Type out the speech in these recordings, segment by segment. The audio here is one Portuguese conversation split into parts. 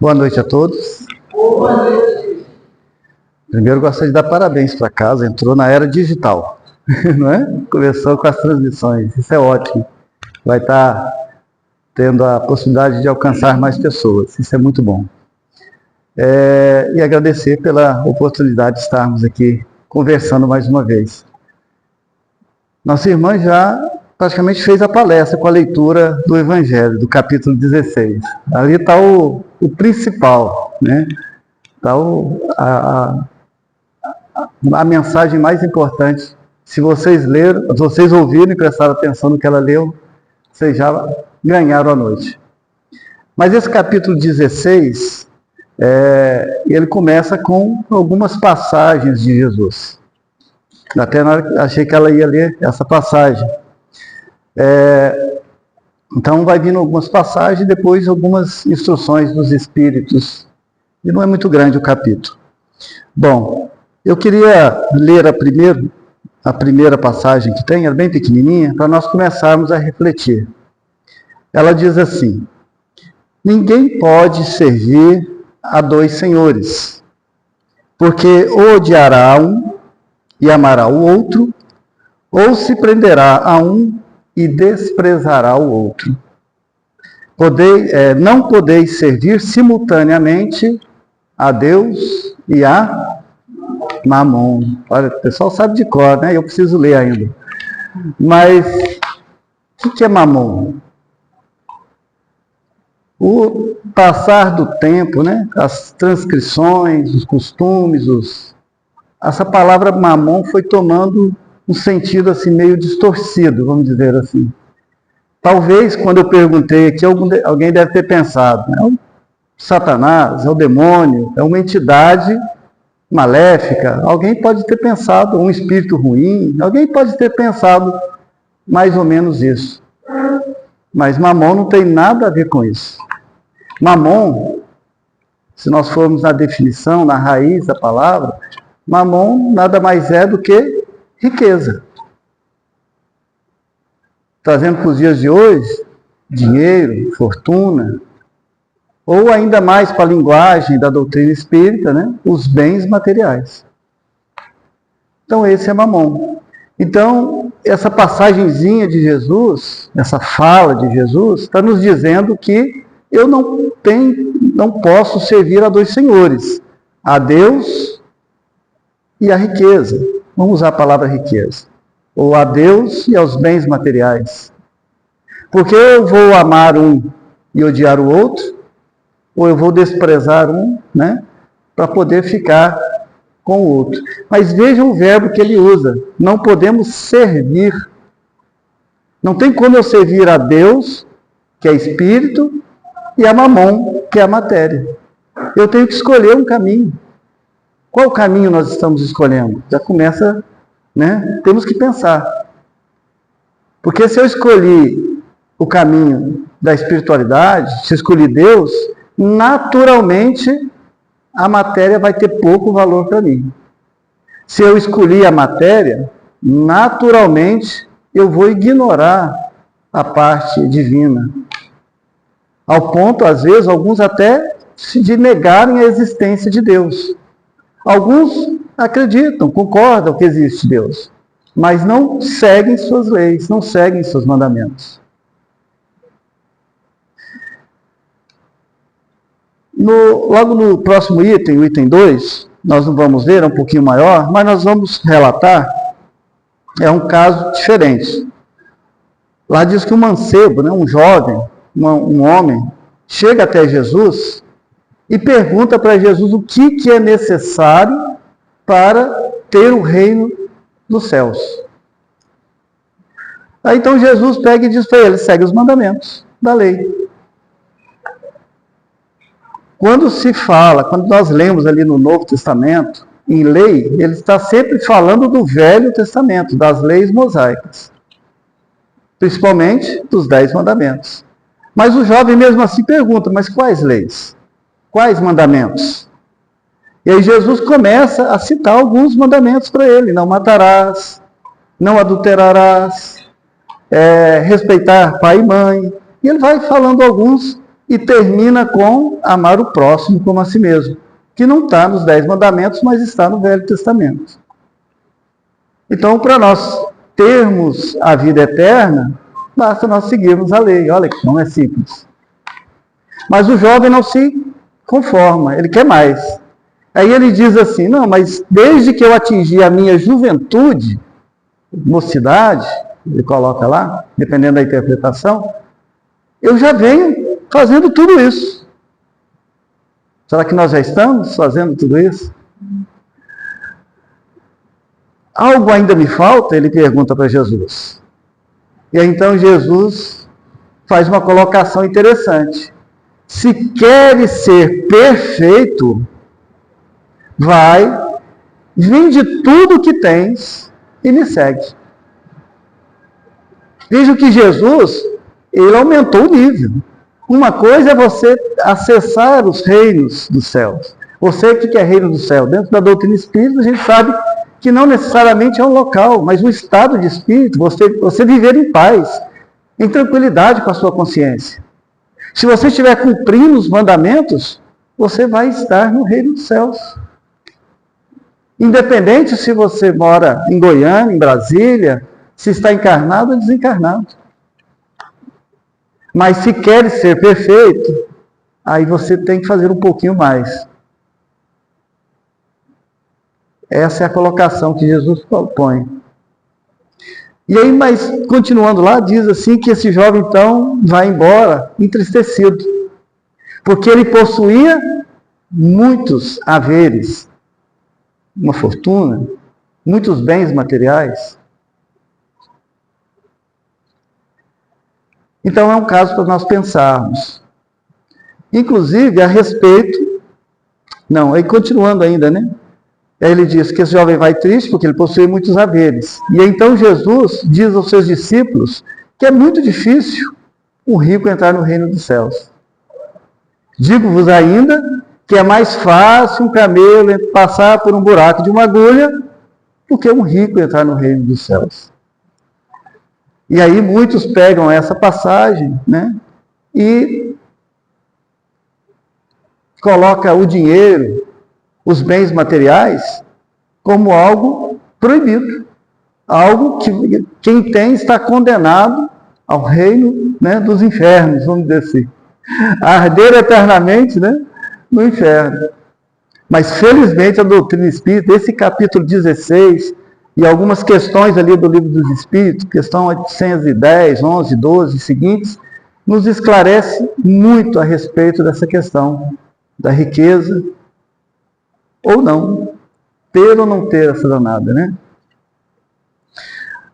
Boa noite a todos. Boa noite. Primeiro, gostaria de dar parabéns para casa, entrou na era digital, não é? Começou com as transmissões, isso é ótimo. Vai estar tendo a possibilidade de alcançar mais pessoas, isso é muito bom. E agradecer pela oportunidade de estarmos aqui conversando mais uma vez. Nossa irmã já praticamente fez a palestra com a leitura do Evangelho, do capítulo 16. Ali está o principal, né? Está a mensagem mais importante. Se vocês ouviram e prestaram atenção no que ela leu, vocês já ganharam a noite. Mas esse capítulo 16, ele começa com algumas passagens de Jesus. Até achei que ela ia ler essa passagem. Então vai vindo algumas passagens e depois algumas instruções dos Espíritos. E não é muito grande o capítulo. Bom, eu queria ler a primeira passagem que tem, ela é bem pequenininha, para nós começarmos a refletir. Ela diz assim: ninguém pode servir a dois senhores, porque ou odiará um e amará o outro, ou se prenderá a um e desprezará o outro. Não podeis servir simultaneamente a Deus e a Mamon. Olha, o pessoal sabe de cor, né? Eu preciso ler ainda. Mas o que é Mamon? O passar do tempo, né? As transcrições, os costumes, essa palavra Mamon foi tomando um sentido assim meio distorcido, vamos dizer assim. Talvez, quando eu perguntei aqui, alguém deve ter pensado, é o Satanás, é o demônio, é uma entidade maléfica. Alguém pode ter pensado, um espírito ruim, alguém pode ter pensado mais ou menos isso. Mas Mamon não tem nada a ver com isso. Mamon, se nós formos na definição, na raiz da palavra, Mamon nada mais é do que riqueza. Trazendo para os dias de hoje, dinheiro, fortuna, ou ainda mais para a linguagem da doutrina espírita, né? Os bens materiais. Então esse é Mamon. Então, essa passagenzinha de Jesus, essa fala de Jesus, está nos dizendo que eu não posso servir a dois senhores, a Deus e a riqueza. Vamos usar a palavra riqueza. Ou a Deus e aos bens materiais. Porque eu vou amar um e odiar o outro, ou eu vou desprezar um, né, para poder ficar com o outro. Mas vejam o verbo que ele usa. Não podemos servir. Não tem como eu servir a Deus, que é espírito, e a Mamon, que é a matéria. Eu tenho que escolher um caminho. Qual caminho nós estamos escolhendo? Já começa, né? Temos que pensar. Porque se eu escolhi o caminho da espiritualidade, se eu escolhi Deus, naturalmente a matéria vai ter pouco valor para mim. Se eu escolhi a matéria, naturalmente eu vou ignorar a parte divina. Ao ponto, às vezes, alguns até de negarem a existência de Deus. Alguns acreditam, concordam que existe Deus, mas não seguem suas leis, não seguem seus mandamentos. Logo no próximo item, o item 2, nós não vamos ler, é um pouquinho maior, mas nós vamos relatar, é um caso diferente. Lá diz que um mancebo, né, um jovem, um homem, chega até Jesus e pergunta para Jesus o que é necessário para ter o reino dos céus. Aí então Jesus pega e diz para ele, segue os mandamentos da lei. Quando nós lemos ali no Novo Testamento, em lei, ele está sempre falando do Velho Testamento, das leis mosaicas. Principalmente dos 10 mandamentos. Mas o jovem mesmo assim pergunta, mas quais leis? Quais mandamentos? E aí Jesus começa a citar alguns mandamentos para ele. Não matarás, não adulterarás, respeitar pai e mãe. E ele vai falando alguns e termina com amar o próximo como a si mesmo, que não está nos 10 mandamentos, mas está no Velho Testamento. Então, para nós termos a vida eterna, basta nós seguirmos a lei. Olha que não é simples. Mas o jovem não se conforma, ele quer mais. Aí ele diz assim, não, mas desde que eu atingi a minha juventude, mocidade, ele coloca lá, dependendo da interpretação, eu já venho fazendo tudo isso. Será que nós já estamos fazendo tudo isso? Algo ainda me falta? Ele pergunta para Jesus. E aí, então Jesus faz uma colocação interessante. Se queres ser perfeito, vai, vende tudo o que tens e me segue. Veja que Jesus, ele aumentou o nível. Uma coisa é você acessar os reinos dos céus. Você que quer reino do céu, dentro da doutrina espírita, a gente sabe que não necessariamente é um local, mas um estado de espírito, você viver em paz, em tranquilidade com a sua consciência. Se você estiver cumprindo os mandamentos, você vai estar no reino dos céus. Independente se você mora em Goiânia, em Brasília, se está encarnado ou desencarnado. Mas se quer ser perfeito, aí você tem que fazer um pouquinho mais. Essa é a colocação que Jesus propõe. E aí, mas continuando lá, diz assim que esse jovem então vai embora entristecido, porque ele possuía muitos haveres, uma fortuna, muitos bens materiais. Então é um caso para nós pensarmos. Inclusive a respeito... Não, aí continuando ainda, né? Aí ele diz que esse jovem vai triste porque ele possui muitos haveres. E então Jesus diz aos seus discípulos que é muito difícil um rico entrar no reino dos céus. Digo-vos ainda que é mais fácil um camelo passar por um buraco de uma agulha do que um rico entrar no reino dos céus. E aí muitos pegam essa passagem, né, e coloca o dinheiro, os bens materiais, como algo proibido. Algo que quem tem está condenado ao reino, né, dos infernos, vamos dizer assim. A arder eternamente, né, no inferno. Mas felizmente a doutrina espírita, esse capítulo 16, e algumas questões ali do Livro dos Espíritos, questão 810, 11, 12 e seguintes, nos esclarece muito a respeito dessa questão da riqueza, ou não, ter ou não ter essa danada, né?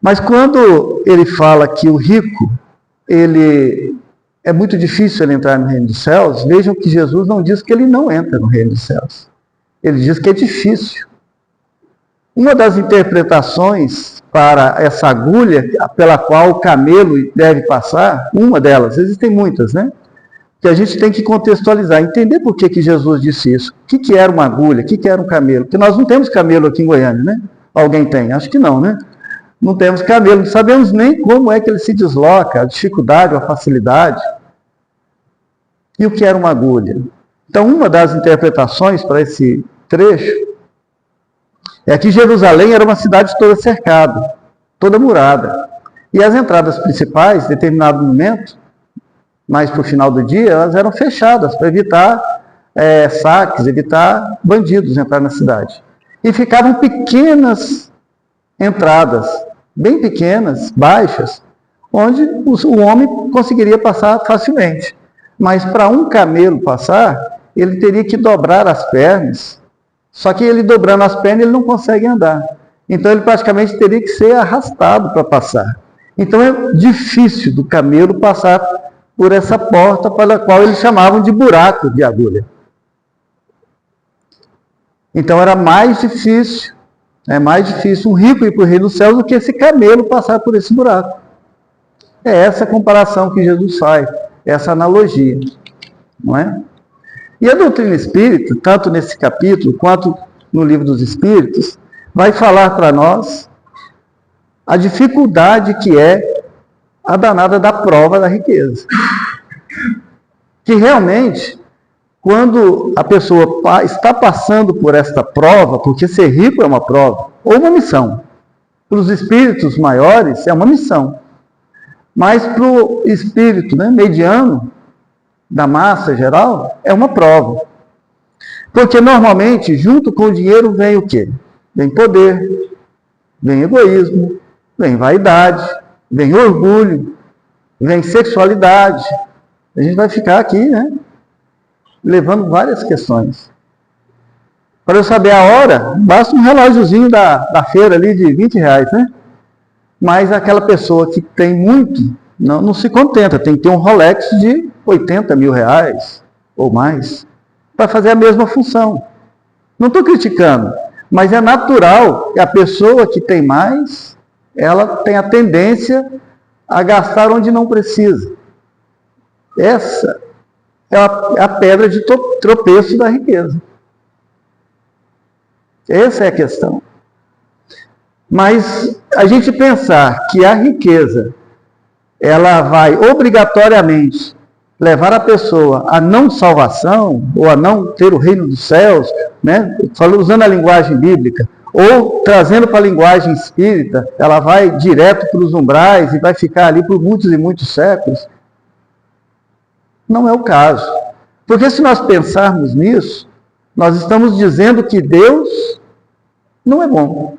Mas quando ele fala que o rico, é muito difícil ele entrar no reino dos céus, vejam que Jesus não diz que ele não entra no reino dos céus. Ele diz que é difícil. Uma das interpretações para essa agulha pela qual o camelo deve passar, uma delas, existem muitas, né? Que a gente tem que contextualizar, entender por que Jesus disse isso. O que era uma agulha? O que era um camelo? Porque nós não temos camelo aqui em Goiânia, né? Alguém tem? Acho que não, né? Não temos camelo, não sabemos nem como é que ele se desloca, a dificuldade, a facilidade. E o que era uma agulha? Então, uma das interpretações para esse trecho é que Jerusalém era uma cidade toda cercada, toda murada. E as entradas principais, em determinado momento, mais para o final do dia, elas eram fechadas para evitar saques, evitar bandidos entrar na cidade. E ficavam pequenas entradas, bem pequenas, baixas, onde o homem conseguiria passar facilmente. Mas para um camelo passar, ele teria que dobrar as pernas. Só que ele dobrando as pernas, ele não consegue andar. Então ele praticamente teria que ser arrastado para passar. Então é difícil do camelo passar por essa porta pela qual eles chamavam de buraco de agulha. Então era mais difícil um rico ir para o reino dos céus do que esse camelo passar por esse buraco. É essa comparação que Jesus faz, essa analogia, não é? E a doutrina espírita, tanto nesse capítulo quanto no Livro dos Espíritos, vai falar para nós a dificuldade que é a danada da prova da riqueza. que realmente, quando a pessoa está passando por esta prova, porque ser rico é uma prova, ou uma missão. Para os espíritos maiores é uma missão. Mas para o espírito, né, mediano, da massa geral, é uma prova. Porque normalmente, junto com o dinheiro, vem o quê? Vem poder, vem egoísmo, vem vaidade, vem orgulho, vem sexualidade. A gente vai ficar aqui, né, levando várias questões. Para eu saber a hora, basta um relógiozinho da feira ali de R$20, né? Mas aquela pessoa que tem muito, não se contenta, tem que ter um Rolex de R$80 mil ou mais, para fazer a mesma função. Não estou criticando, mas é natural que a pessoa que tem mais, ela tem a tendência a gastar onde não precisa. Essa é a pedra de tropeço da riqueza. Essa é a questão. Mas a gente pensar que a riqueza, ela vai obrigatoriamente levar a pessoa a não salvação, ou a não ter o reino dos céus, né? Usando a linguagem bíblica, ou trazendo para a linguagem espírita, ela vai direto para os umbrais e vai ficar ali por muitos e muitos séculos. Não é o caso. Porque se nós pensarmos nisso, nós estamos dizendo que Deus não é bom.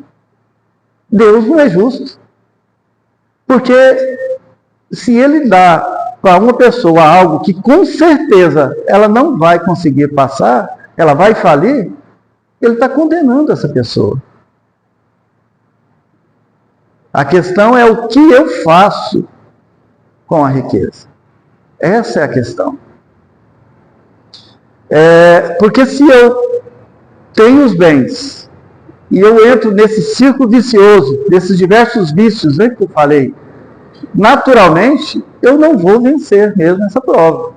Deus não é justo. Porque se Ele dá para uma pessoa algo que com certeza ela não vai conseguir passar, ela vai falir, Ele está condenando essa pessoa. A questão é o que eu faço com a riqueza. Essa é a questão. Porque se eu tenho os bens e eu entro nesse círculo vicioso, desses diversos vícios, né, que eu falei, naturalmente eu não vou vencer mesmo essa prova.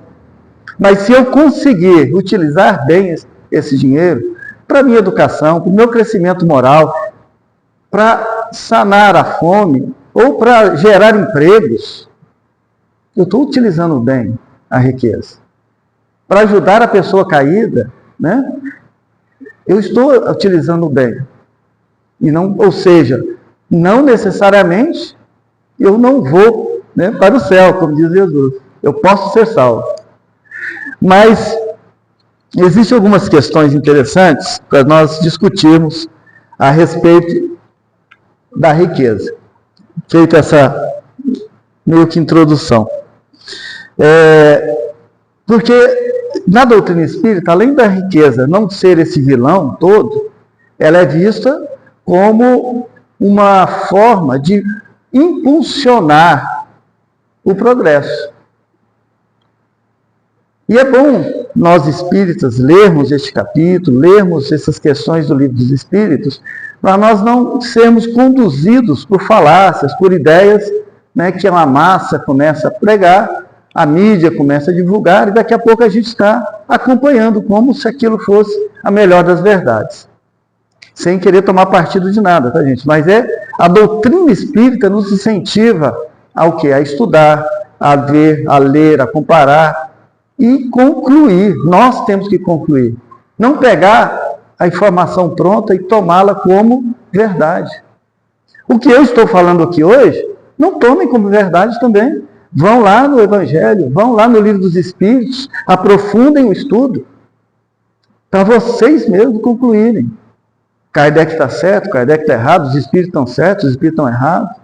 Mas se eu conseguir utilizar bem esse dinheiro para a minha educação, para o meu crescimento moral, para sanar a fome ou para gerar empregos, eu estou utilizando bem a riqueza. Para ajudar a pessoa caída, né? Eu estou utilizando bem. E não, ou seja, não necessariamente eu não vou, né, para o céu, como diz Jesus. Eu posso ser salvo. Mas existem algumas questões interessantes para nós discutirmos a respeito da riqueza. Feita essa meio que introdução. Porque na doutrina espírita, além da riqueza não ser esse vilão todo, ela é vista como uma forma de impulsionar o progresso. E é bom nós espíritas lermos este capítulo, lermos essas questões do Livro dos Espíritos, para nós não sermos conduzidos por falácias, por ideias, né, que a massa começa a pregar, a mídia começa a divulgar, e daqui a pouco a gente está acompanhando como se aquilo fosse a melhor das verdades. Sem querer tomar partido de nada, tá, gente? Mas a doutrina espírita nos incentiva ao quê? A estudar, a ver, a ler, a comparar e concluir. Nós temos que concluir. Não pegar a informação pronta e tomá-la como verdade. O que eu estou falando aqui hoje, não tomem como verdade também. Vão lá no Evangelho, vão lá no Livro dos Espíritos, aprofundem o estudo, para vocês mesmos concluírem. Kardec está certo, Kardec está errado, os Espíritos estão certos, os Espíritos estão errados.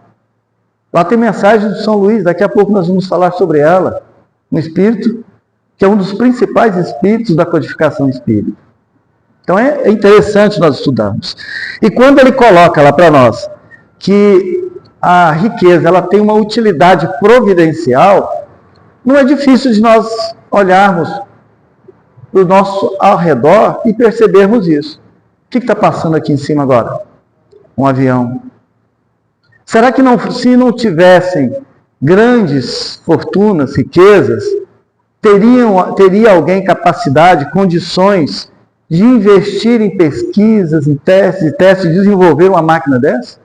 Lá tem mensagem de São Luís, daqui a pouco nós vamos falar sobre ela. Um Espírito que é um dos principais Espíritos da codificação espírita. Então é interessante nós estudarmos. E quando ele coloca lá para nós que a riqueza ela tem uma utilidade providencial, não é difícil de nós olharmos para o nosso ao redor e percebermos isso. O que está passando aqui em cima agora? Um avião. Será que se não tivessem grandes fortunas, riquezas, teria alguém capacidade, condições de investir em pesquisas, em testes, de desenvolver uma máquina dessa?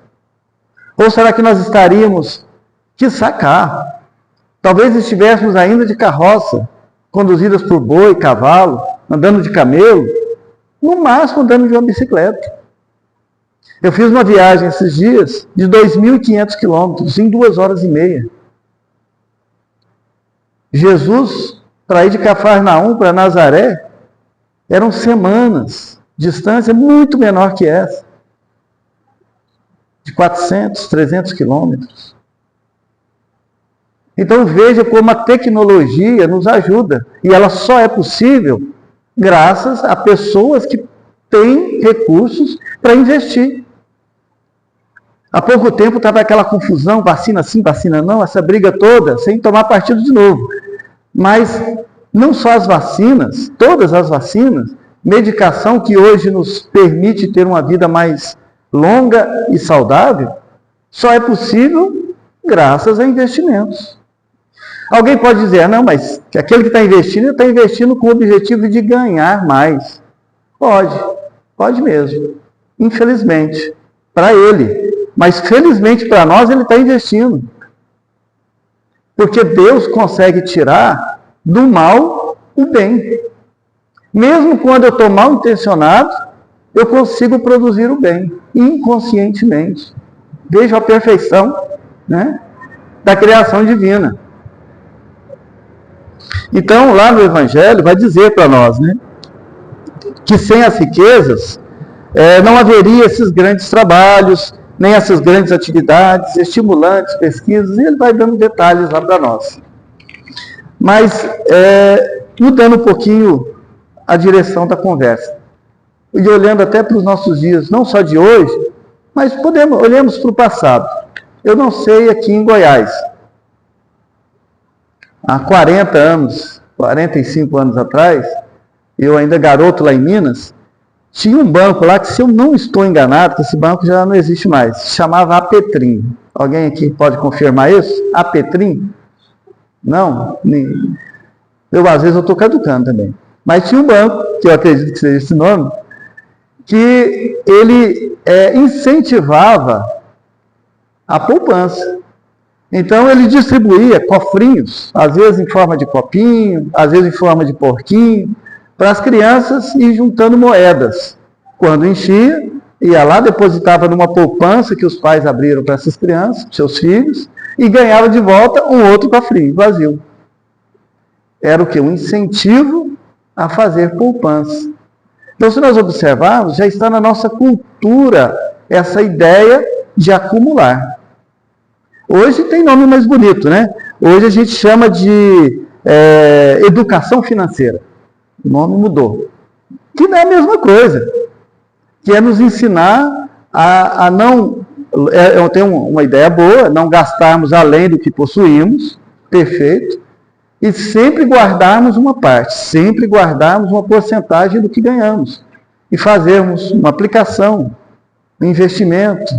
Ou será que nós estaríamos, quiçá, carro? Talvez estivéssemos ainda de carroça, conduzidas por boi, cavalo, andando de camelo, no máximo andando de uma bicicleta. Eu fiz uma viagem esses dias de 2.500 quilômetros em 2 horas e meia. Jesus, para ir de Cafarnaum para Nazaré, eram semanas, distância muito menor que essa, de 400, 300 quilômetros. Então veja como a tecnologia nos ajuda, e ela só é possível graças a pessoas que têm recursos para investir. Há pouco tempo estava aquela confusão, vacina sim, vacina não, essa briga toda, sem tomar partido de novo. Mas não só as vacinas, todas as vacinas, medicação que hoje nos permite ter uma vida mais longa e saudável, só é possível graças a investimentos. Alguém pode dizer, não, mas aquele que está investindo com o objetivo de ganhar mais. Pode mesmo, infelizmente, para ele. Mas felizmente para nós ele está investindo. Porque Deus consegue tirar do mal o bem. Mesmo quando eu estou mal intencionado, eu consigo produzir o bem, inconscientemente. Veja a perfeição, né, da criação divina. Então, lá no Evangelho, vai dizer para nós, né, que sem as riquezas, não haveria esses grandes trabalhos, nem essas grandes atividades, estimulantes, pesquisas, e ele vai dando detalhes lá para nós. Mas, mudando um pouquinho a direção da conversa, e olhando até para os nossos dias, não só de hoje, mas olhemos para o passado. Eu não sei aqui em Goiás, há 40 anos, 45 anos atrás, eu ainda garoto lá em Minas, tinha um banco lá que, se eu não estou enganado, que esse banco já não existe mais, se chamava Apetrim. Alguém aqui pode confirmar isso? Apetrim? Não? Às vezes eu estou caducando também. Mas tinha um banco, que eu acredito que seja esse nome, que ele incentivava a poupança. Então ele distribuía cofrinhos, às vezes em forma de copinho, às vezes em forma de porquinho, para as crianças ir juntando moedas. Quando enchia, ia lá, depositava numa poupança que os pais abriram para essas crianças, seus filhos, e ganhava de volta um outro cofrinho vazio. Era o quê? Um incentivo a fazer poupança. Então, se nós observarmos, já está na nossa cultura essa ideia de acumular. Hoje tem nome mais bonito, né? Hoje a gente chama de educação financeira. O nome mudou. Que não é a mesma coisa. Que é nos ensinar a não... Eu tenho uma ideia boa, não gastarmos além do que possuímos, perfeito, e sempre guardarmos uma parte, sempre guardarmos uma porcentagem do que ganhamos. E fazermos uma aplicação, um investimento,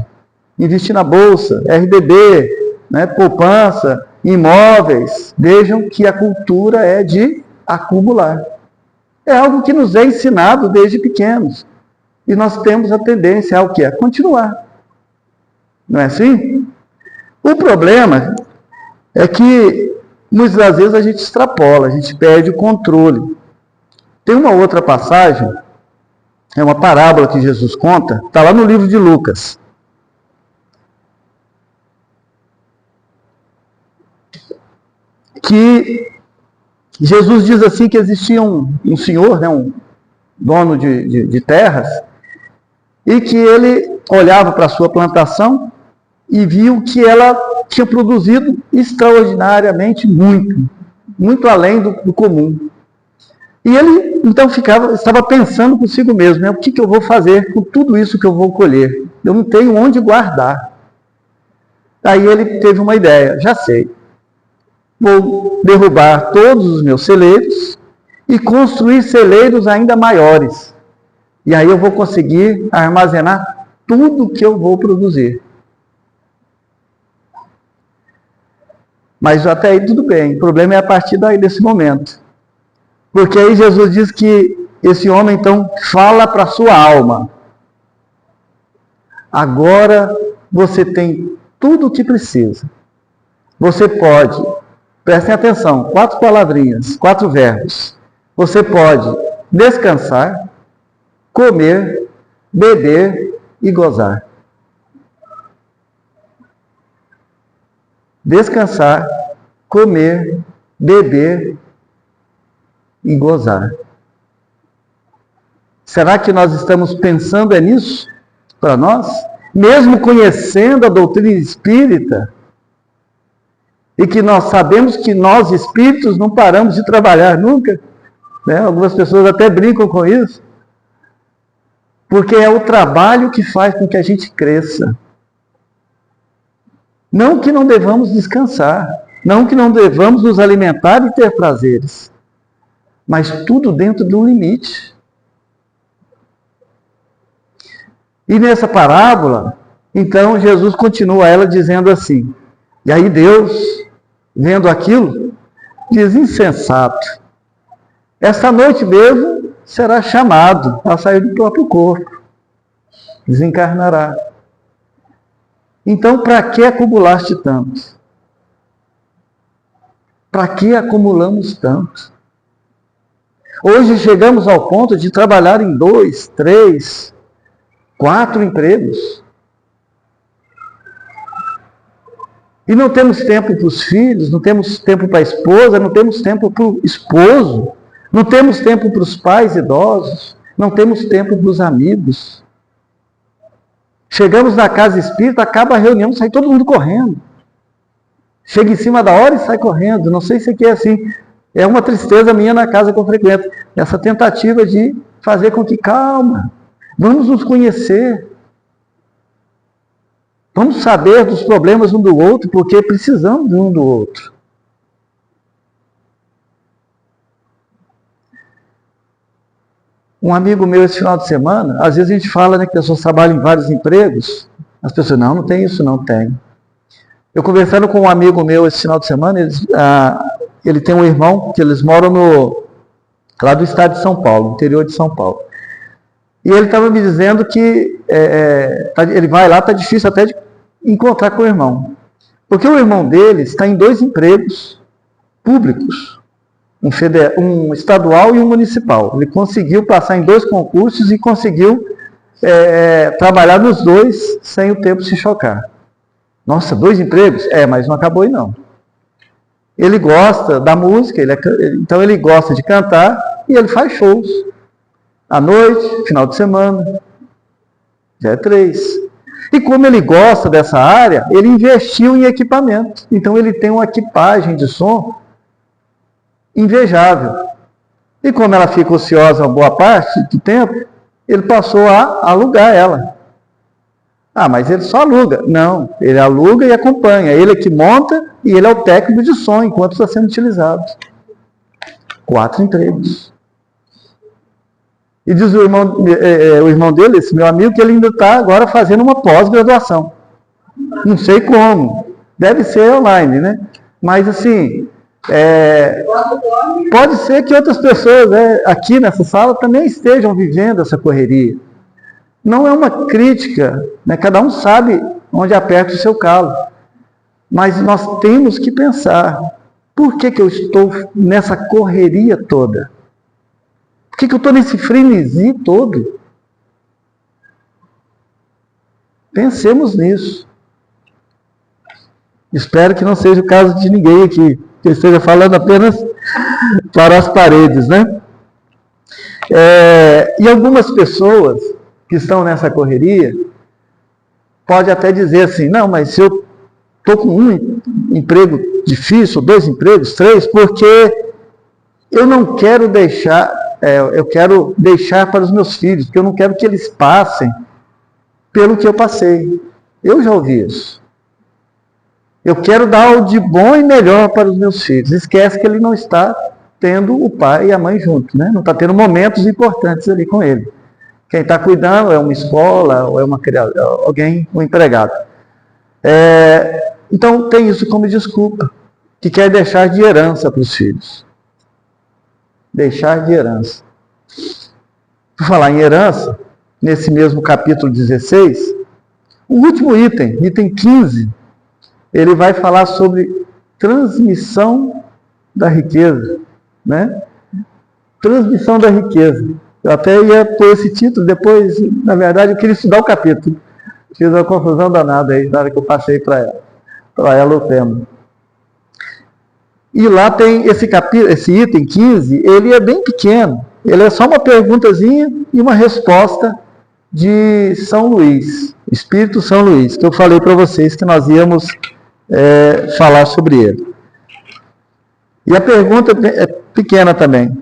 investir na bolsa, RDB, né, poupança, imóveis. Vejam que a cultura é de acumular. É algo que nos é ensinado desde pequenos. E nós temos a tendência ao quê? A continuar. Não é assim? O problema é que muitas vezes a gente extrapola, a gente perde o controle. Tem uma outra passagem, é uma parábola que Jesus conta, está lá no livro de Lucas. Que Jesus diz assim que existia um senhor, né, um dono de terras, e que ele olhava para a sua plantação e viu que ela tinha produzido extraordinariamente muito além do comum. E ele então estava pensando consigo mesmo, né, o que eu vou fazer com tudo isso que eu vou colher? Eu não tenho onde guardar. Aí ele teve uma ideia, já sei. Vou derrubar todos os meus celeiros e construir celeiros ainda maiores. E aí eu vou conseguir armazenar tudo que eu vou produzir. Mas até aí tudo bem. O problema é a partir desse momento. Porque aí Jesus diz que esse homem então fala para a sua alma. Agora você tem tudo o que precisa. Você pode Prestem atenção, 4 palavrinhas, 4 verbos. Você pode descansar, comer, beber e gozar. Descansar, comer, beber e gozar. Será que nós estamos pensando nisso para nós? Mesmo conhecendo a doutrina espírita, e que nós sabemos que nós espíritos não paramos de trabalhar nunca, né? Algumas pessoas até brincam com isso, porque é o trabalho que faz com que a gente cresça. Não que não devamos descansar, não que não devamos nos alimentar e ter prazeres, mas tudo dentro de um limite. E nessa parábola, então Jesus continua ela dizendo assim, e aí Deus, vendo aquilo, diz: insensato, esta noite mesmo será chamado a sair do próprio corpo, desencarnará. Então, para que acumulaste tanto? Para que acumulamos tanto? Hoje chegamos ao ponto de trabalhar em 2, 3, 4 empregos. E não temos tempo para os filhos, não temos tempo para a esposa, não temos tempo para o esposo, não temos tempo para os pais idosos, não temos tempo para os amigos. Chegamos na casa espírita, acaba a reunião, sai todo mundo correndo. Chega em cima da hora e sai correndo. Não sei se aqui é assim. É uma tristeza minha na casa que eu frequento. Essa tentativa de fazer com que, calma, vamos nos conhecer. Vamos saber dos problemas um do outro, porque precisamos um do outro. Um amigo meu esse final de semana, às vezes a gente fala, né, que pessoas trabalham em vários empregos. As pessoas, não tem isso, não tem. Eu conversando com um amigo meu esse final de semana, ele tem um irmão que eles moram lá do estado de São Paulo, no interior de São Paulo. E ele estava me dizendo que ele vai lá, está difícil até de encontrar com o irmão. Porque o irmão dele está em 2 empregos públicos, um estadual e um municipal. Ele conseguiu passar em 2 concursos e conseguiu trabalhar nos 2 sem o tempo se chocar. Nossa, 2 empregos? Mas não acabou aí não. Ele gosta da música, então ele gosta de cantar e ele faz shows. À noite, final de semana, já é 3. E como ele gosta dessa área, ele investiu em equipamento. Então ele tem uma equipagem de som invejável. E como ela fica ociosa uma boa parte do tempo, ele passou a alugar ela. Mas ele só aluga. Não, ele aluga e acompanha. Ele é que monta e ele é o técnico de som enquanto está sendo utilizado. 4 empregos. E diz o irmão dele, esse meu amigo, que ele ainda está agora fazendo uma pós-graduação. Não sei como. Deve ser online, né? Mas assim, pode ser que outras pessoas aqui nessa sala também estejam vivendo essa correria. Não é uma crítica, né? Cada um sabe onde aperta o seu calo. Mas nós temos que pensar, por que eu estou nessa correria toda? Por que eu estou nesse frenesi todo? Pensemos nisso. Espero que não seja o caso de ninguém aqui, que eu esteja falando apenas para as paredes, né? E algumas pessoas que estão nessa correria pode até dizer assim, não, mas se eu estou com um emprego difícil, 2 empregos, 3, porque eu não quero deixar, eu quero deixar para os meus filhos, porque eu não quero que eles passem pelo que eu passei. Eu já ouvi isso. Eu quero dar o de bom e melhor para os meus filhos. Esquece que ele não está tendo o pai e a mãe junto, né? Não está tendo momentos importantes ali com ele. Quem está cuidando é uma escola, ou é uma criança, alguém, um empregado. Então tem isso como desculpa, que quer deixar de herança para os filhos. Deixar de herança. Por falar em herança, nesse mesmo capítulo 16, o último item 15, ele vai falar sobre transmissão da riqueza, né? Transmissão da riqueza. Eu até ia pôr esse título, depois, na verdade, eu queria estudar o capítulo. Fiz uma confusão danada aí, na hora que eu passei para ela o tema. E lá tem esse item 15, ele é bem pequeno. Ele é só uma perguntazinha e uma resposta de São Luís, Espírito São Luís, que eu falei para vocês que nós íamos falar sobre ele. E a pergunta é pequena também.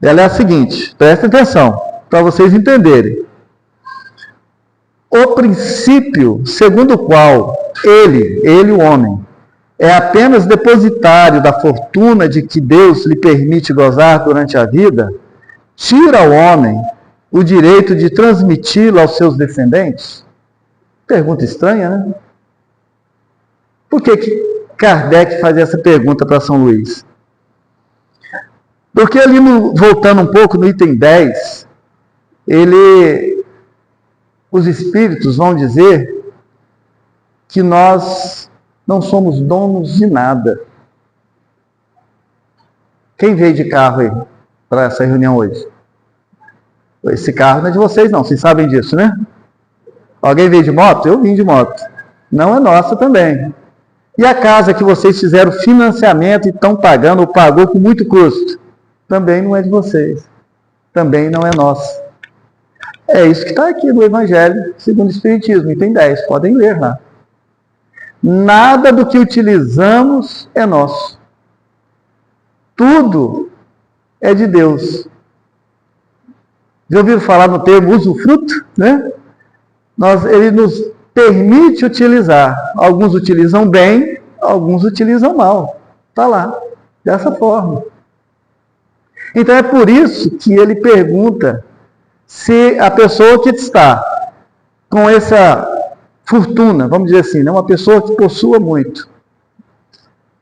Ela é a seguinte, prestem atenção, para vocês entenderem. O princípio segundo o qual ele, o homem, é apenas depositário da fortuna de que Deus lhe permite gozar durante a vida, tira ao homem o direito de transmiti-lo aos seus descendentes? Pergunta estranha, né? Por que Kardec faz essa pergunta para São Luís? Porque ali, voltando um pouco no item 10, os espíritos vão dizer que nós não somos donos de nada. Quem veio de carro aí para essa reunião hoje? Esse carro não é de vocês não, vocês sabem disso, né? Alguém veio de moto? Eu vim de moto. Não é nossa também. E a casa que vocês fizeram financiamento e estão pagando, ou pagou com muito custo? Também não é de vocês. Também não é nossa. É isso que está aqui no Evangelho segundo o Espiritismo, item 10, podem ler lá. Nada do que utilizamos é nosso. Tudo é de Deus. Já ouviram falar no termo usufruto? Né? Ele nos permite utilizar. Alguns utilizam bem, alguns utilizam mal. Está lá, dessa forma. Então é por isso que ele pergunta se a pessoa que está com essa fortuna, vamos dizer assim, né, uma pessoa que possua muito,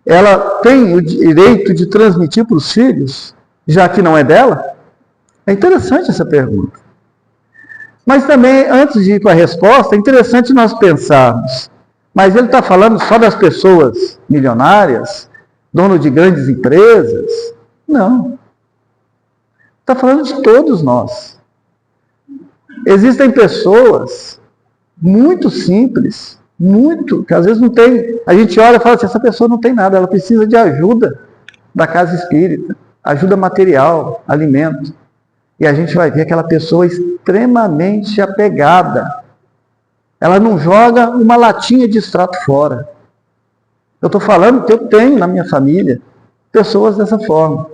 ela tem o direito de transmitir para os filhos, já que não é dela? É interessante essa pergunta. Mas também, antes de ir para a resposta, é interessante nós pensarmos, mas ele está falando só das pessoas milionárias, dono de grandes empresas? Não. Está falando de todos nós. Existem pessoas muito simples, que às vezes não tem, a gente olha e fala assim, essa pessoa não tem nada, ela precisa de ajuda da casa espírita, ajuda material, alimento. E a gente vai ver aquela pessoa extremamente apegada. Ela não joga uma latinha de extrato fora. Eu estou falando que eu tenho na minha família pessoas dessa forma,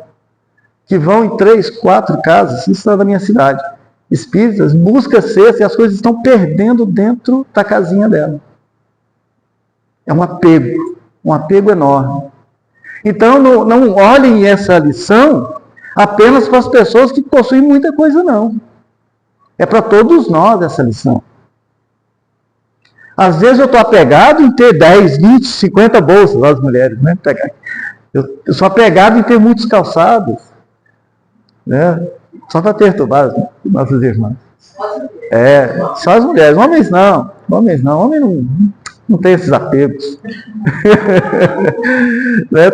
que vão em 3, 4 casas, isso é da minha cidade, espíritas, busca cesta e as coisas estão perdendo dentro da casinha dela. É um apego enorme. Então não olhem essa lição apenas para as pessoas que possuem muita coisa, não. É para todos nós essa lição. Às vezes eu estou apegado em ter 10, 20, 50 bolsas, as mulheres, né? Eu sou apegado em ter muitos calçados, né? Só para perturbar as nossas irmãs. Só as mulheres. Homens não. Homem não tem esses apegos.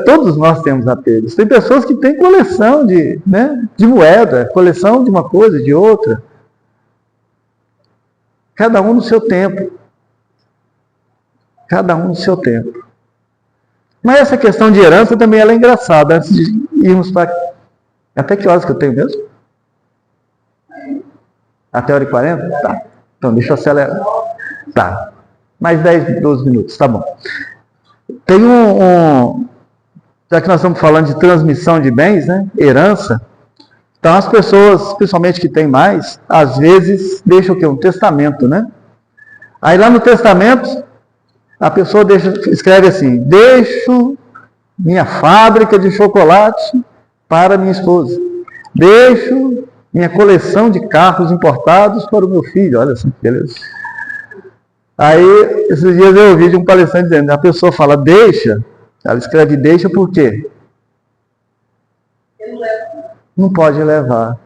Todos nós temos apegos. Tem pessoas que têm coleção de moeda, coleção de uma coisa, de outra. Cada um no seu tempo. Cada um no seu tempo. Mas essa questão de herança também ela é engraçada. Antes de irmos para... Até que horas que eu tenho mesmo? Até 1h40? Tá. Então deixa eu acelerar. Tá. Mais 10, 12 minutos, tá bom. Tem já que nós estamos falando de transmissão de bens, né? Herança. Então as pessoas, principalmente que têm mais, às vezes deixam o quê? Um testamento, né? Aí lá no testamento, a pessoa escreve assim, deixo minha fábrica de chocolate para minha esposa. Deixo minha coleção de carros importados para o meu filho. Olha só que beleza. Aí, esses dias eu ouvi de um palestrante dizendo, a pessoa fala deixa, ela escreve deixa por quê? Não pode levar.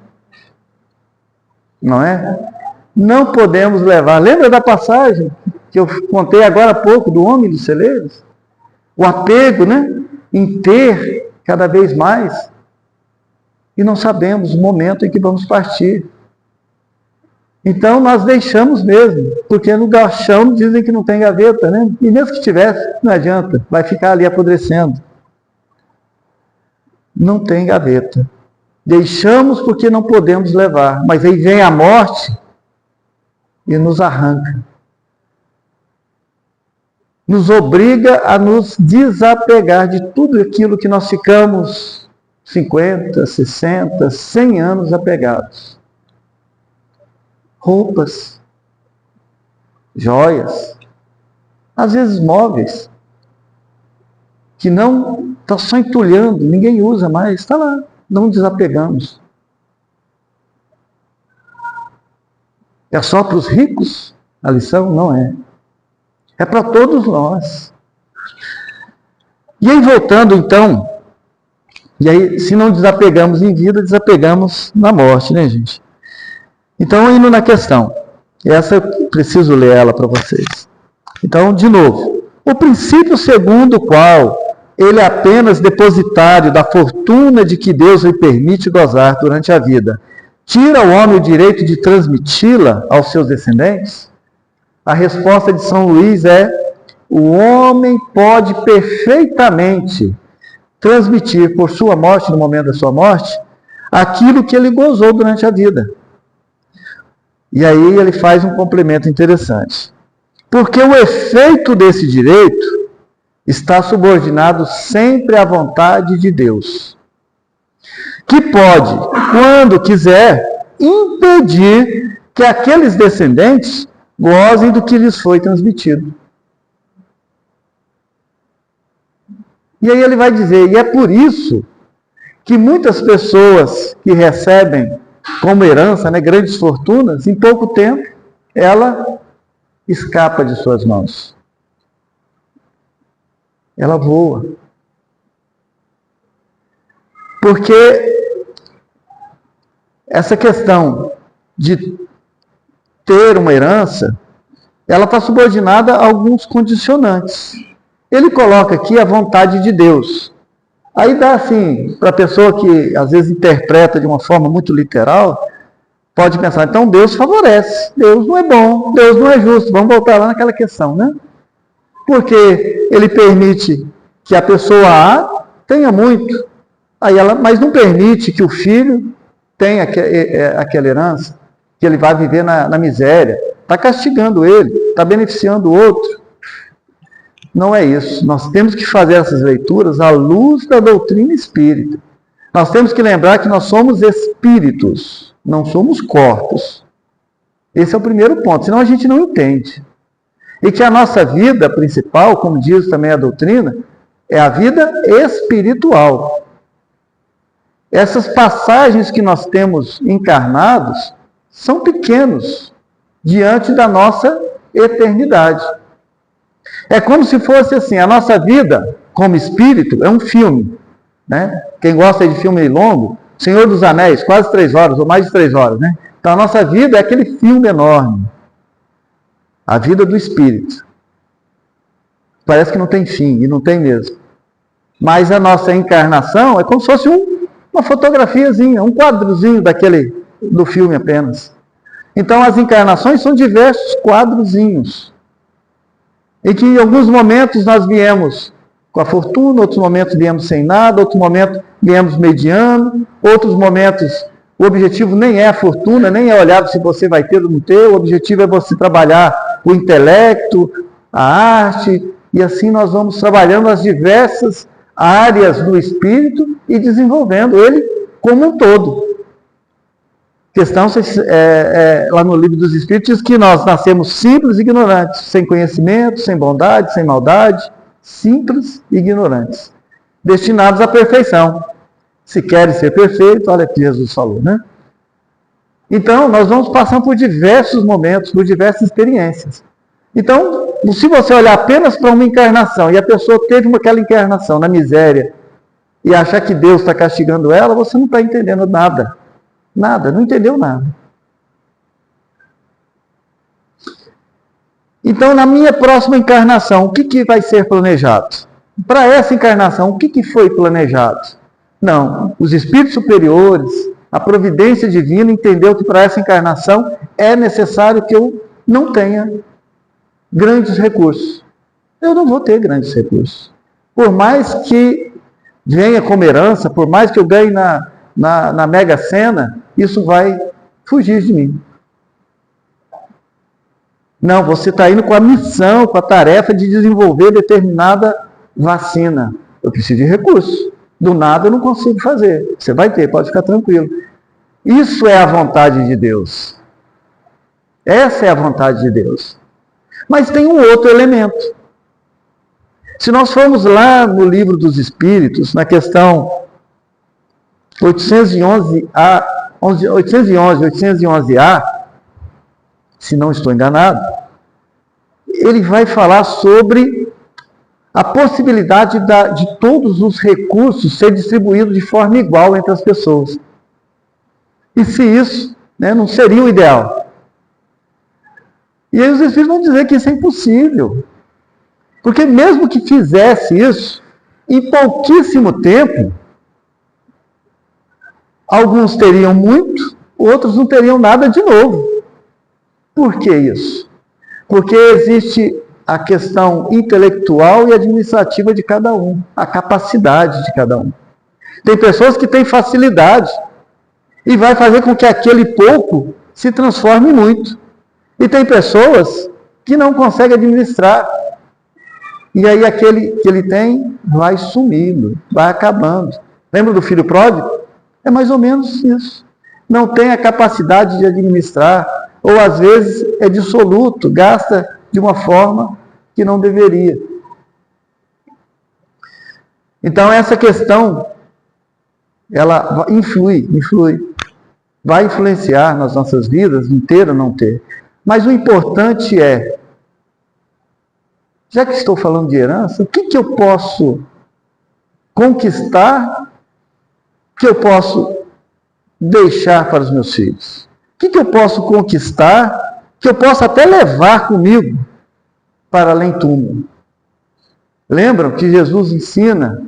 Não é? Não podemos levar. Lembra da passagem que eu contei agora há pouco do homem dos celeiros? O apego, né? em ter cada vez mais, e não sabemos o momento em que vamos partir. Então nós deixamos mesmo, porque no caixão dizem que não tem gaveta, né? E mesmo que tivesse, não adianta, vai ficar ali apodrecendo. Não tem gaveta. Deixamos porque não podemos levar, mas aí vem a morte e nos arranca. Nos obriga a nos desapegar de tudo aquilo que nós ficamos 50, 60, 100 anos apegados. Roupas, joias, às vezes móveis, que não está só entulhando, ninguém usa mais, está lá, não desapegamos. É só para os ricos a lição? Não é. É para todos nós. E aí voltando então, e aí se não desapegamos em vida, desapegamos na morte, né, gente? Então, indo na questão, essa eu preciso ler ela para vocês. Então, de novo, o princípio segundo o qual ele é apenas depositário da fortuna de que Deus lhe permite gozar durante a vida, tira ao homem o direito de transmiti-la aos seus descendentes? A resposta de São Luís é: o homem pode perfeitamente transmitir por sua morte, no momento da sua morte, aquilo que ele gozou durante a vida. E aí ele faz um complemento interessante. Porque o efeito desse direito está subordinado sempre à vontade de Deus, que pode, quando quiser, impedir que aqueles descendentes gozem do que lhes foi transmitido. E aí ele vai dizer, e é por isso que muitas pessoas que recebem como herança, né, grandes fortunas, em pouco tempo, ela escapa de suas mãos. Ela voa. Porque essa questão de ter uma herança, ela está subordinada a alguns condicionantes. Ele coloca aqui a vontade de Deus. Aí dá assim, para a pessoa que às vezes interpreta de uma forma muito literal, pode pensar, então Deus favorece, Deus não é bom, Deus não é justo. Vamos voltar lá naquela questão, né? Porque ele permite que a pessoa A tenha muito, mas não permite que o filho tenha aquela herança, que ele vai viver na miséria. Está castigando ele, está beneficiando o outro. Não é isso. Nós temos que fazer essas leituras à luz da doutrina espírita. Nós temos que lembrar que nós somos espíritos, não somos corpos. Esse é o primeiro ponto, senão a gente não entende. E que a nossa vida principal, como diz também a doutrina, é a vida espiritual. Essas passagens que nós temos encarnados são pequenos diante da nossa eternidade. É como se fosse assim, a nossa vida como espírito é um filme, né? Quem gosta de filme longo, Senhor dos Anéis, quase 3 horas, ou mais de 3 horas, né? Então a nossa vida é aquele filme enorme. A vida do espírito. Parece que não tem fim, e não tem mesmo. Mas a nossa encarnação é como se fosse uma fotografiazinha, um quadrozinho do filme apenas. Então as encarnações são diversos quadrozinhos. Em que em alguns momentos nós viemos com a fortuna, outros momentos viemos sem nada, outros momentos viemos mediano, outros momentos o objetivo nem é a fortuna, nem é olhar se você vai ter ou não ter, o objetivo é você trabalhar o intelecto, a arte, e assim nós vamos trabalhando as diversas áreas do espírito e desenvolvendo ele como um todo. Questão, lá no Livro dos Espíritos, diz que nós nascemos simples e ignorantes, sem conhecimento, sem bondade, sem maldade, simples e ignorantes, destinados à perfeição. Se querem ser perfeitos, olha o que Jesus falou, né? Então, nós vamos passando por diversos momentos, por diversas experiências. Então, se você olhar apenas para uma encarnação, e a pessoa teve aquela encarnação na miséria, e achar que Deus está castigando ela, você não está entendendo nada. Nada, não entendeu nada. Então, na minha próxima encarnação, o que vai ser planejado? para essa encarnação, o que foi planejado? Não, os espíritos superiores, a providência divina entendeu que para essa encarnação é necessário que eu não tenha grandes recursos. Eu não vou ter grandes recursos. Por mais que venha como herança, por mais que eu ganhe na Mega Sena, isso vai fugir de mim. Não, você está indo com a missão, com a tarefa de desenvolver determinada vacina. Eu preciso de recursos. Do nada eu não consigo fazer. Você vai ter, pode ficar tranquilo. Isso é a vontade de Deus. Essa é a vontade de Deus. Mas tem um outro elemento. Se nós formos lá no Livro dos Espíritos, na questão 811A, 811A, se não estou enganado, ele vai falar sobre a possibilidade de todos os recursos ser distribuídos de forma igual entre as pessoas. E se isso, não seria o ideal? E aí os Espíritos vão dizer que isso é impossível. Porque mesmo que fizesse isso, em pouquíssimo tempo, alguns teriam muito, outros não teriam nada de novo. Por que isso? Porque existe a questão intelectual e administrativa de cada um, a capacidade de cada um. Tem pessoas que têm facilidade e vai fazer com que aquele pouco se transforme em muito. E tem pessoas que não conseguem administrar. E aí aquele que ele tem vai sumindo, vai acabando. Lembra do filho pródigo? É mais ou menos isso. Não tem a capacidade de administrar, ou às vezes é dissoluto, gasta de uma forma que não deveria. Então essa questão, ela influi, vai influenciar nas nossas vidas, inteira não ter. Mas o importante é, já que estou falando de herança, o que eu posso conquistar, que eu posso deixar para os meus filhos? O que eu posso conquistar, que eu posso até levar comigo para além túmulo? Lembram que Jesus ensina,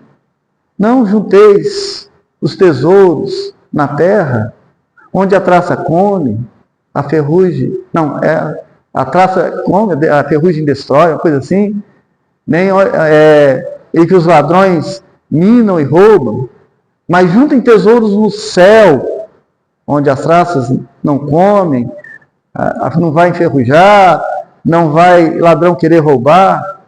não junteis os tesouros na terra, onde a traça come, a ferrugem, a ferrugem destrói, uma coisa assim, e que os ladrões minam e roubam, mas juntem tesouros no céu, onde as traças não comem, não vai enferrujar, não vai ladrão querer roubar.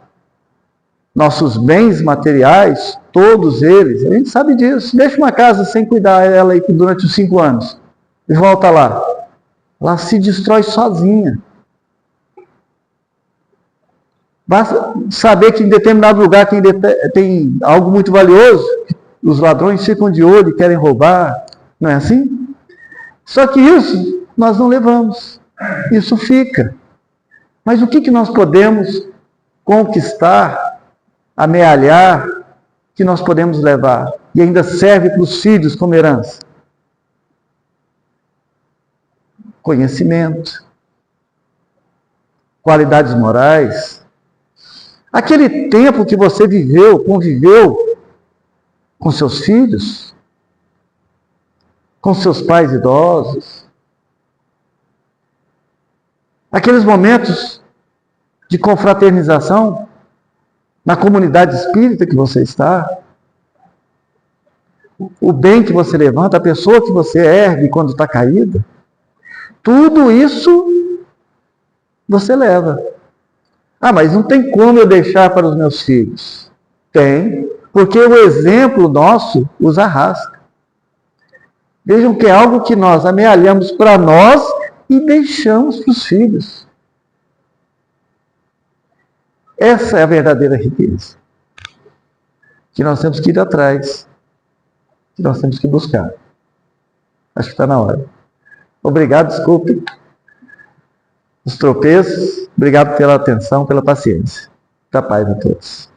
Nossos bens materiais, todos eles, a gente sabe disso. Deixa uma casa sem cuidar ela aí durante os 5 anos e volta lá. Ela se destrói sozinha. Basta saber que em determinado lugar tem algo muito valioso, os ladrões ficam de olho e querem roubar. Não é assim? Só que isso nós não levamos. Isso fica. Mas o que nós podemos conquistar, amealhar, que nós podemos levar? E ainda serve para os filhos como herança? Conhecimento, qualidades morais. Aquele tempo que você conviveu com seus filhos, com seus pais idosos, aqueles momentos de confraternização na comunidade espírita que você está, o bem que você levanta, a pessoa que você ergue quando está caída, tudo isso você leva. Ah, mas não tem como eu deixar para os meus filhos. Tem, porque o exemplo nosso os arrasta. Vejam que é algo que nós amealhamos para nós e deixamos para os filhos. Essa é a verdadeira riqueza. Que nós temos que ir atrás. Que nós temos que buscar. Acho que está na hora. Obrigado, desculpe os tropeços. Obrigado pela atenção, pela paciência. Muita paz a todos.